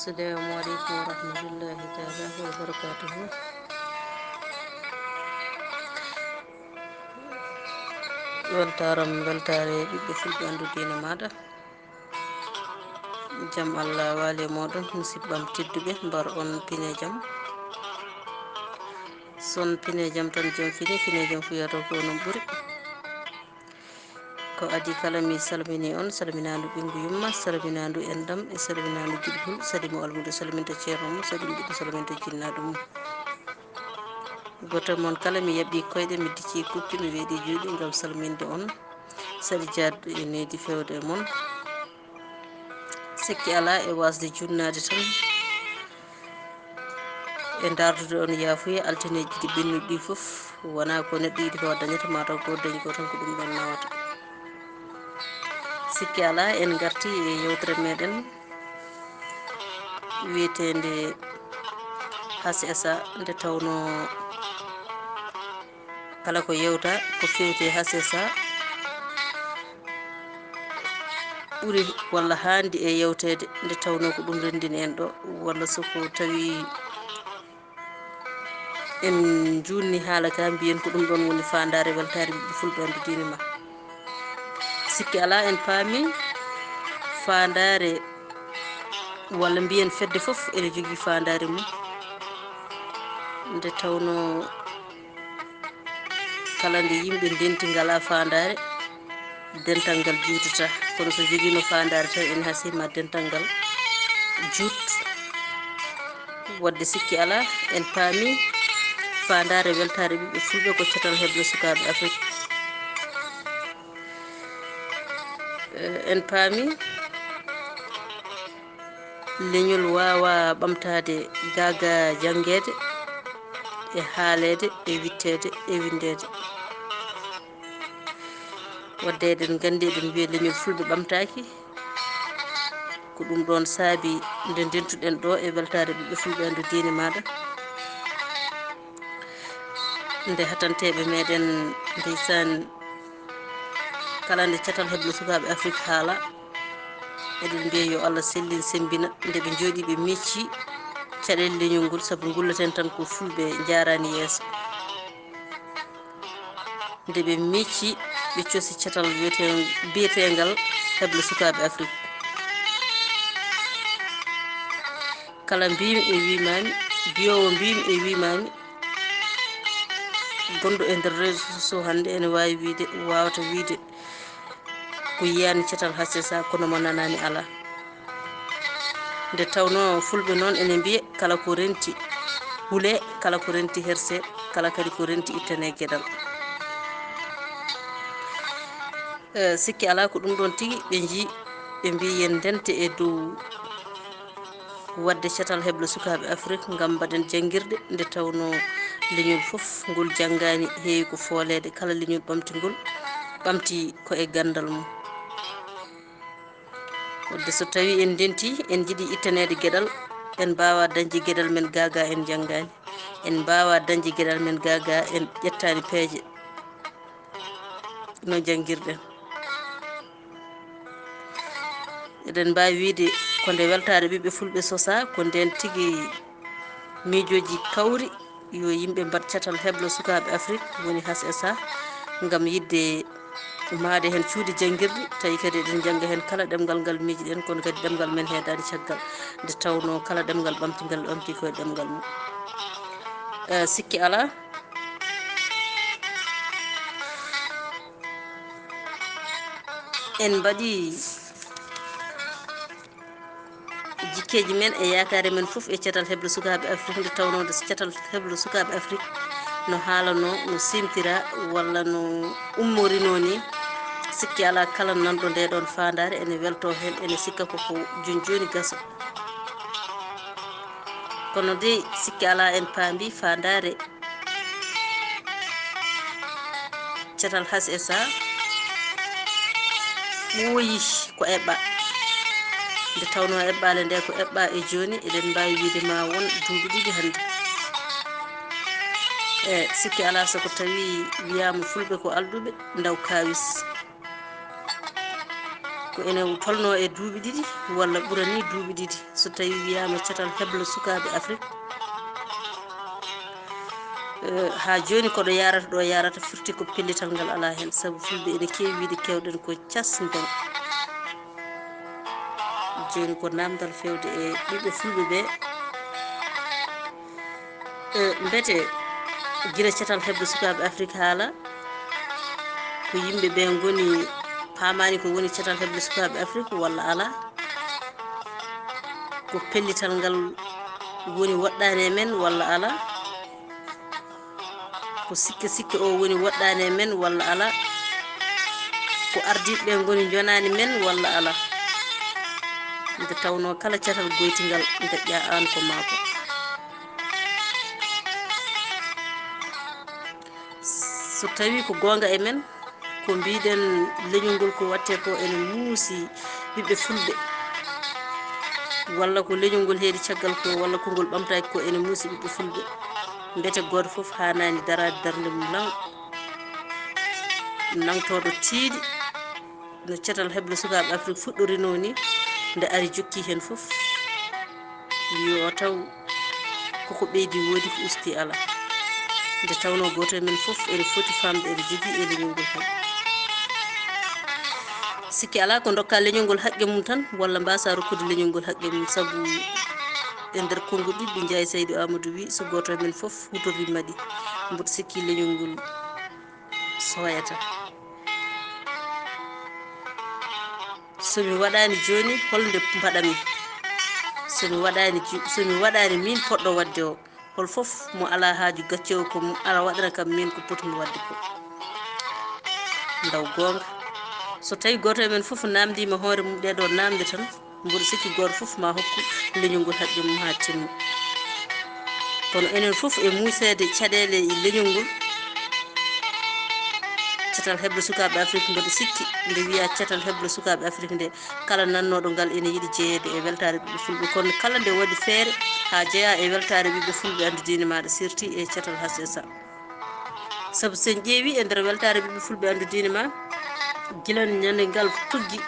السلام عليكم ورحمة الله تعالى وبركاته. weltaare ɓiɓɓe fulɓe andudeene maɗa jam allah waali e moɗon musidɓam tedduɓe mbar on pine jam son pine jam tan jam fine jam fuyata ko non ɓuuri ko adi kala mi salmini on salminandu ɓingu yumma salminandu endam e salminandu giɗgol sadi mo almudo salminta ceerno mum sadi mbiɗo salminta jinnaɗo mum goto moon kala mi yaɓɓi koyɗe mi dicci kuppi mi weeɗi juuɗe ngam salminde on sadi jaddu e needi fewde e moon sikki ala e wasde junnade tan e dardude on yaafuya altineji ɗi ɓennuɗi ɗi fof wona ko neɗɗo yiɗi ko dañata mataw ko dañi ko tan ko ɗum ɗon nawata sikki ala en garti e yewtere meɗen wiyetende H.S.A nde tawno kala ko yewta ko fewti H.S.A ɓuri walla handi e yewtede nde tawno ko ɗum rendini en ɗo walla soko tawi en junni haala ka mbiyen ko ɗum ɗon woni fandare weltare ɓiɓɓe fulɓe andu diine ma sikki ala en paami fandare walla mbiyen fedde fof ene jogui fandare mum nde tawno kala nde yimɓe ndenti ngala fandare dental ngal juutata kono so joguino fandare tan ene hasima dental ngal juut wadde sikki ala en paami fandare weltare ɓiɓɓe fulɓe ko cetal heble sukaɓe Afrik en paami leñol wawa ɓamtade gaga jangede e haalede e wittede e windede wadde eɗen gandi eɗen wiya leñol fulɓe ɓamtaki ko ɗum ɗon saabi nde dentuɗen ɗo e weltare ɓiɓɓe fulɓe andu diine maɗa nde hatanteɓe meɗen ndeysan kala nde cetal heble sukaɓe Afrik haala eɗen mbiya yo Allah sellin sembina nde ɓe jooɗi ɓe mecci caɗele leñol ngol saabu gullaten tan ko fulɓe jarani yeeso nde ɓe mecci ɓe coosi cetal biyetegal heble sukaɓe Afrik kala mbimi e wimami biyowo mbimi e wimami gonɗo e nder réseau sociaux hande ene wawi wiide wawata wiide ko yiyani cetal H.S.A kono mo nanani ala nde tawno fulɓe noon ene mbiya kala ko renti huule kala ko renti herse kala kadi ko renti ittane gueɗal sikki ala ko ɗum ɗon tigui ɓe jii ɓe mbi yen ndente e dow wadde cetal heble sukaɓe Afrik gam mbaɗen jangguirde nde tawno leñol foof ngol janggani heewi ko foolede kala leñol ɓamtigol ɓamti ko e gandal mum wadde so tawi en denti en jiiɗi ittanede gueɗal en mbawa dañde gueɗal men gaga en janggani en mbawa dañde gueɗal men gaga en ƴettani peeje no jangguirɗen eɗen mbawi wiide ko nde weltare ɓiɓɓe fulɓe sosa ko nden tigui miijoji kawri yo yimɓe mbat cetal heble sukaɓe Afrik woni H.S.A gam yidde maade hen cuuɗi jangguirɗi tawi kadi eɗen jangga hen kala ɗemgal ngal miiji ɗen kono kadi ɗemgal men heedani caggal nde tawno kala ɗemgal ɓamtigal ɓamti koye ɗemgal mum sikki ala en mbaɗi jikkeji men e yakare men foof e cetal heble sukaɓe Afrik nde tawno nde cetal heble sukaɓe Afrik no haalano no simtira walla no ummorino ni sikki ala kala nanɗo ndeɗon fandare ene welto hen ene sikka koko joni joni gaso kono de sikki ala en paami fandare cetal H.S.A ɓooyi ko eɓɓa nde tawno eɓɓale nde ko eɓɓa e joni eɗen mbawi wiide ma won duuɓi ɗiɗi hande e sikki ala soko tawi wiyama fulɓe ko alduɓe daw kawis ko ene tolno e duuɓi ɗiɗi walla ɓurani duuɓi ɗiɗi so tawi wiyama catal heblo sukaɓe Afrique. Ha joni koɗo yarata ɗo yarata firti ko pellital ngal ala hen saabu fulɓe ene kewi wiide kewɗen ko cas nden joni ko namdal fewde e ɓiɓɓe fulɓe ɓe mbete guila catal hebde sukaɓe Afrique haala ko yimɓe ɓe goni pamani ko woni catal hebde sukaɓe Afrique walla ala ko pellital ngal woni woɗɗani e men walla ala ko sikke sikke o woni woɗɗani e men walla ala ko ardiɓe goni jonani men walla ala nde tawno kala catal goytingal deƴƴa an ko mako. So tawi ko gonga e men ko mbiɗen leñol ngol ko watte ko ene muusi ɓiɓɓe fulɓe walla ko leñol ngol heedi caggal ko walla ko ngol ɓamtaki ko ene muusi ɓiɓɓe fulɓe mbete goto foof hanani darade darde mum law nangtoɗo tiiɗi no catal heble sukaɓe Afrique fuɗɗorino ni nde ari jokki hen foof yo taw koko ɓeydi woodi ko usti ala nde tawno goto e men foof ene foti famde ene jogui e leñol ngol haqqe sikki ala ko dokka leñol ngol haqqe mum tan walla mbasa rokkude leñol ngol haqqe mum saabu e nder konngol ɗiɗi Ndiaye Saydou Amadou wi so goto e men foof hutorima ɗi mboɗo sikki leñol ngol soyata somi waɗani joni holde mbaɗami somi waɗani min poɗɗo wadde o hol foof mo ala haaju gaccewo ko ala waɗana kam min ko potmi wadde ko ndaw gonga so tawi goto e men foof namdima hoore mum ɗeɗo namde tan mboɗo sikki goto foof ma hokku leñol ngol haqqe mum ha timma kono enen foof e muusede caɗele e leñol ngol catal heble sukaɓe Afrique mboɗo sikki nde wiya catal heble sukaɓe Afrique nde kala nannoɗo ngal ene yiiɗi jeeyede e weltare ɓiɓɓe fulɓe kono kala nde waɗi feere ha jeeya e weltare ɓiɓɓe fulɓe andudine maɗa sirti e catal H.S.A. saabu sen ƴeewi e nder weltare ɓiɓɓe fulɓe andudine ma guila ñande ngal tuggi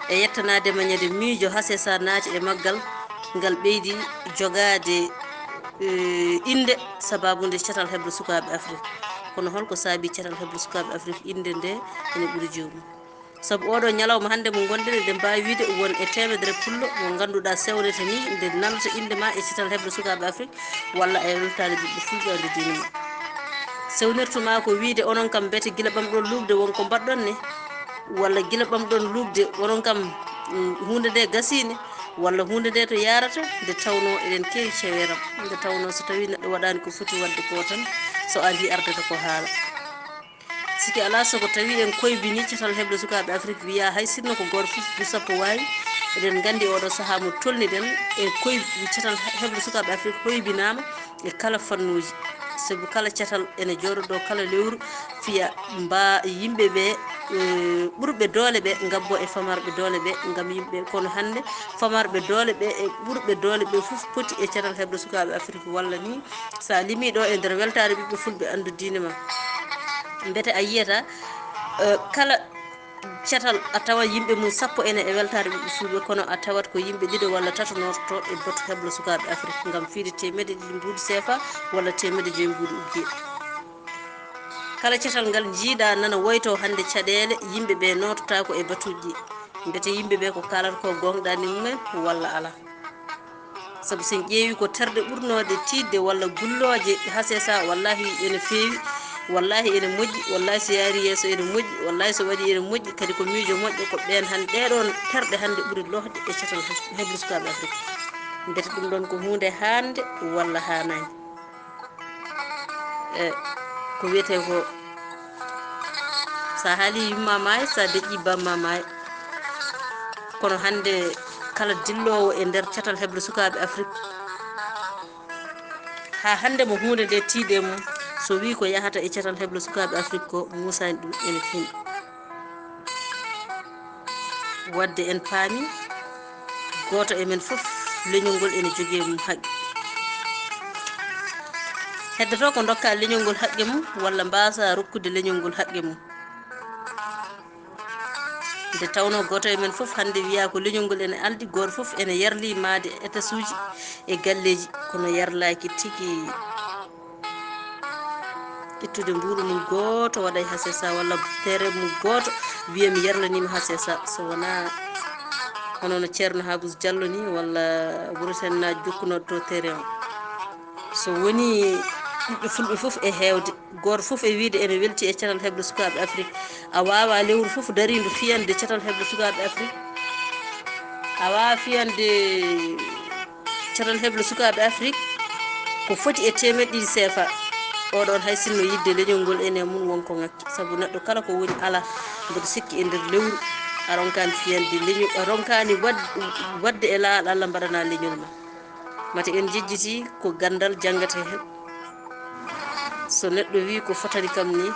e yettanadema ñande miijo H.S.A naati e maggal ngal ɓeydi jogade inde sababude catal heble sukaɓe Afrique kono holko saabi catal heble sukaɓe Afrique inde nde ene ɓuuri jomum saabu oɗo ñalawma hande mo gonɗen eɗen mbawi wiide won e temedere pullo mo ganduɗa sewnete ni nde namta indema e catal heble sukaɓe Afrique walla e weltare ɓiɓɓe fulɓe andudine ma sewnirtuma ko wiide onon kam beete guila ɓamɗon lugde wonko mbaɗɗon ne walla guila ɓamɗon lugde onon kam hunde nde gasine walla hunde nde to yarata nde tawno eɗen kewi ceweram nde tawno so tawi neɗɗo waɗani ko foti wadde ko tan so adi ardata ko haala siki ala soko tawi en koybini catal heble sukaɓe Afrique wiya hay sinno ko goto foof du sappo wawi eɗen gandi oɗo saaha mo tolniɗen e catal heble sukaɓe Afrique hoybinama e kala fannuji saabu kala catal ene jooɗoɗo kala lewru fiya mba yimɓeɓe ɓurɓe doole ɓe gabbo e famarɓe doole ɓe gam yimɓe kono hande famarɓe doole ɓe e ɓurɓe doole ɓe foof poti e catal heble sukaɓe Afrique walla ni sa limi ɗo e nder weltare ɓiɓɓe fulɓe andudine ma mbete a yiyata kala catal a tawa yimɓe mum sappo ene e weltare ɓiɓɓe fulɓe kono a tawat ko yimɓe ɗiɗo walla tato nototo e batu heble sukaɓe Afrique gam fiide temedde ɗiɗi mbuɗi CFA walla temedde joyyi mbuɗi ugguiye kala catal ngal jiiɗa nana woyto hande caɗele yimɓeɓe nototako e batuji ɗi mbete yimɓeɓe ko kalata ko gonɗani mumen walla ala saabu sen ƴeewi ko terɗe ɓurnode tidde walla gulloje H.S.A wallahi ene feewi wallahi ene moƴƴi wallahi so yaari yeeso ene moƴƴi wallahi so waɗi ene moƴƴi kadi ko miijo moƴƴo ko ɓen hande ɗeɗon terɗe hande ɓuuri lohde e catal heble sukaɓe Afrique mbete ɗum ɗon ko hunde hande walla hanani ko wiyete ko sa haali yumma maayi sa deƴƴi bamma maayi kono hande kala dillowo e nder catal heble sukaɓe Afrique ha hande mo hunde nde tiiɗe mum so wi ko yahata e catal heble sukaɓe Afrique ko musani ɗum ene fini wadde en paami goto e men foof leñol ngol ene jogui mum haqqe heddoto ko dokka leñol ngol haqqe mum walla mbasa rokkude leñol ngol haqqe mum nde tawno goto e men fof hande wiya ko leñol ngol ene aldi goto fof ene yarli maade états uji e galleji kono yarlaki tigi ittude mbuɗu mum goto waɗa H.S.A walla terrain mum goto wiya mi yarlanima H.S.A so wona hono no ceerno Habous Diallo ni walla ɓuretennaji jokkunoɗo to terrain o so woni ɓiɓɓe fulɓe fof e hewde goto fof e wiide ene welti e catal heble sukaɓe Afrique a wawa lewru fof darindu fiyande catal heble sukaɓe Afrique a wawa fiyande catal heble sukaɓe Afrique ko foti e temeɗɗe ɗiɗi CFA oɗon hay sinno yidde leñol ngol ene mum wonko ngakki saabu neɗɗo kala ko woni ala mbeɗa sikki e nder lewru a ronkani fiyande leñol a ronkani wadde e laawol Allah mbaɗana leñol ma mate en jejjiti ko gandal janggate hen so neɗɗo wi ko fotani kam ni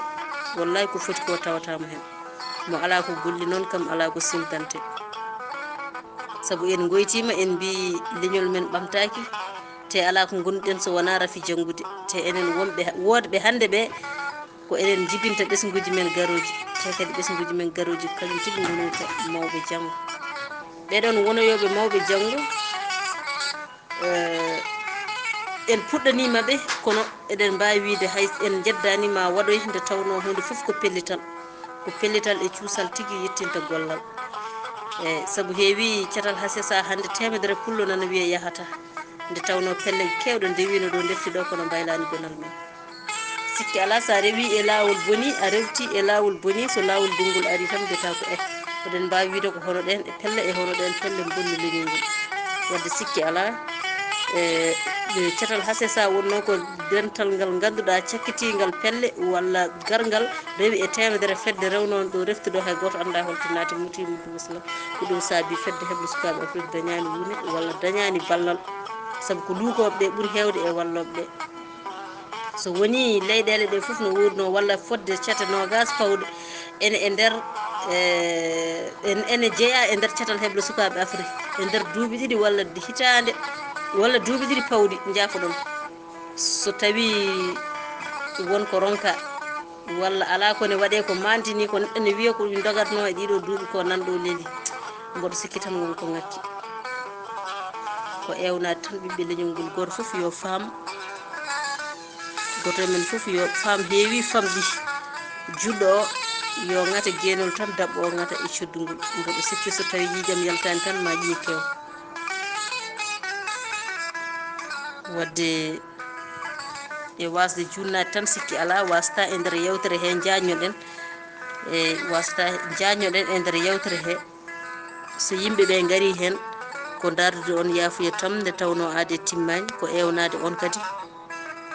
wallahi ko foti ko tawatama hen mo ala ko golli noon kam ala ko simtante saabu en goytima en mbi leñol men ɓamtaki te ala ko gonɗen so wona rafi janggude te enen wodɓe hande ɓe ko enen jibinta ɓesguji men garoji te kadi ɓesguji men garoji kañum tigui gonata mawɓe janggo ɓeɗon wonoyoɓe mawɓe janggo en puɗɗanimaɓe kono eɗen mbawi wiide hay en jeddanima waɗoy nde tawno hunde foof ko pellital e cuusal tigui yettinta gollal saabu heewi catal H.S.A hande temedere pullo nana wiiya yahata nde tawno pelle kewɗe ndewino ɗo defti ɗo kono mbaylani gonal men sikki ala sa rewi e lawol boni a rewti e lawol boni so lawol dongol ari tan mbiyata ko eɗen mbawi wiide ko hono ɗen e pelle e hono ɗen pelle bonni leñol ngol wadde sikki ala catal H.S.A wonno ko dental ngal ganduɗa cakkitigal pelle walla gargal rewi e temedere fedde rewnono ɗo reftuɗo hay goto anda holto naati mutimudou muslam ko ɗum saabi fedde heble sukaɓe Afrique dañani wune walla dañani ballal saabu ko luukoɓeɓe ɓuuri hewde e walloɓeɓe so woni leyɗele ɗe foof no wurno walla fodde cate nogas pawɗe ene e nder ene jeeya e nder catal heble sukaɓe Afrique e nder duuɓi ɗiɗi walla hitande walla duuɓi ɗiɗi pawɗi jaafo ɗon so tawi wonko ronka walla ala kone waɗe ko mantini ko neɗɗo ne wiya ko ɗum dogatno e ɗiɗo duuɓi ko nanɗo leeli mboɗo sikki tan wonko ngakki ko ewnade tan ɓiɓɓe leñol ngol goto foof yo faam goto men foof yo faam heewi famɗi juɗɗo o yo ngata guenol tan dabɓo o ngata e coddugol mboɗo sikki so tawi yiijam yaltani tan ma ƴiye kew wadde e wasde junnade tan sikki ala wasta e nder yewtere he jañnoɗen e wasta jañnoɗen e nder yewtere he so yimɓeɓe gaari hen ko dardude on yaafuya tam nde tawno aade timmani ko ewnade on kadi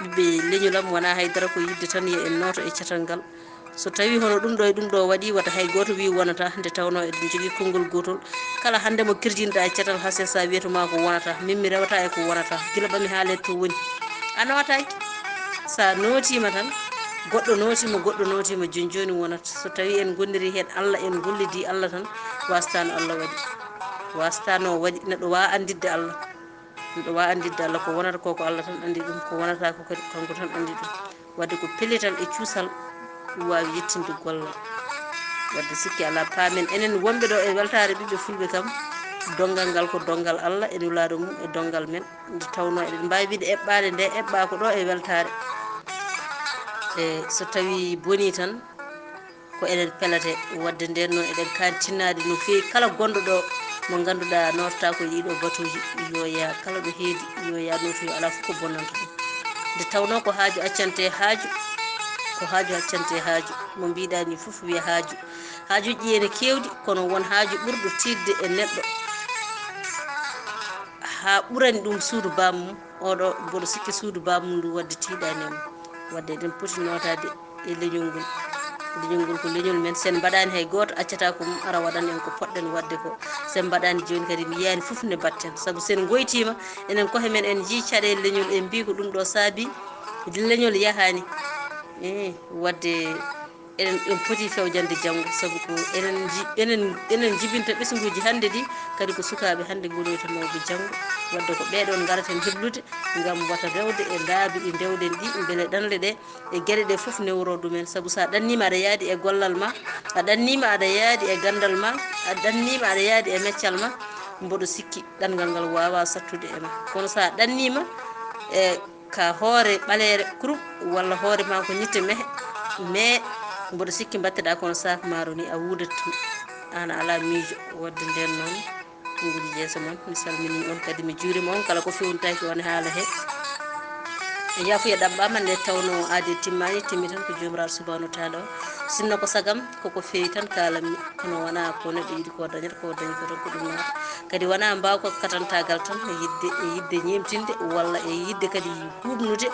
ɓiɓɓe leñolam wona haydara ko yidde tan yo en noto e catal ngal so tawi hono ɗum ɗo e ɗum ɗo waɗi wata hay goto wi wonata nde tawno eɗen jogui konngol gotol kala hande mo kirjinɗa e catal H.S.A wiyatoma ko wonata min mi rewata e ko wonata guila ɓami haalede to woni a notaki sa notima tan goɗɗo notima joni wonata so tawi en gondiri hen Allah en gollidi Allah tan wastano Allah waɗi wastano waɗi neɗɗo wawa andidde Allah neɗɗo wawa andidde Allah ko wonata ko Allah tan andi ɗum ko wonata ko kadi kanko tan andi ɗum wadde ko pellital e cuusal ɗum wawi yettinde gollal wadde sikki ala paamen enen wonɓe ɗo e weltare ɓiɓɓe fulɓe kam dongal ngal ko dongal Allah e nulaɗo mum e dongal men nde tawno eɗen mbawi wiide eɓɓade nde eɓɓa ko ɗo e weltare e so tawi boni tan ko enen pelete wadde nden noon eɗen kaani tinnade no fewi kala gonɗo ɗo mo ganduɗa notata ko ɗiɗo batuji yo yaa kala ɗo heedi yo yaa notoyo ala fof ko bonnanta ɗum nde tawno ko haaju accante haaju ko haaju accante haaju mo mbiɗani fof wiya haajuji ɗi ene kewɗi kono won haaju ɓurɗo tidde e neɗɗo ha ɓurani ɗum suudu bamum oɗo mboɗo sikki suudu bamum ndu wadde tiiɗani e mum wadde eɗen poti notade e leñol ngol ko leñol men sen mbaɗani hay goto accata ko mum ara waɗan en ko poɗɗen wadde ko sen mbaɗani joni kadi mi yiyani foof ne batten saabu sen goytima enen koye men en jii caɗele leñol en mbi ko ɗum ɗo saabi leñol yahani wadde en poti fewjande janngo sabu ko enen jibinta ɓesguji hannde ɗi kadi ko sukaaɓe hannde goloyta mawɓe janngo wadde ko ɓeɗon garaten heblude ngam wata rewde e laabi ɗi ndewɗen ɗi beele ɗanle ɗe e gueɗe ɗe foof newro ɗumen sabu sa ɗannima aɗa yaadi e gollal ma a ɗannima aɗa yaadi e gandal ma a ɗannima aɗa yaadi e meccal ma mboɗo sikki ɗanngal ngal wawa sattude e ma kono sa ɗannima e ka hoore ɓaleere kurum walla hoore ma ko ñitte mehe mais mboɗo sikki batteɗa kono sac maaro ni a wuudat tan an ala miijo wadde nden noon ɗumguji jeesa moon mi salmini on kadi mi juurima on kala ko fewnitaki wona haala he yaafuya ɗaɓɓama nde tawno aadi timmani timmi tan ko jomiraɗo subahanahu wa taala o sinno ko sagam koko feewi tan kalanmi kono wona ko neɗɗo yiiɗi ko dañata ko dañi ko tan ko ɗum naata kadi wona mbaw ko katantagal tan e yidde ñemtinde walla e yidde kadi huɓnude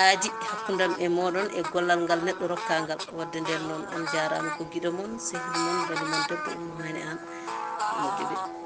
aadi hakkudam e moɗon e gollal ngal neɗɗo rokkangal wadde nden noon on jarama ko guiɗo moon sehil moon bani moon debbo Ummu Haani AAN moƴƴuɓe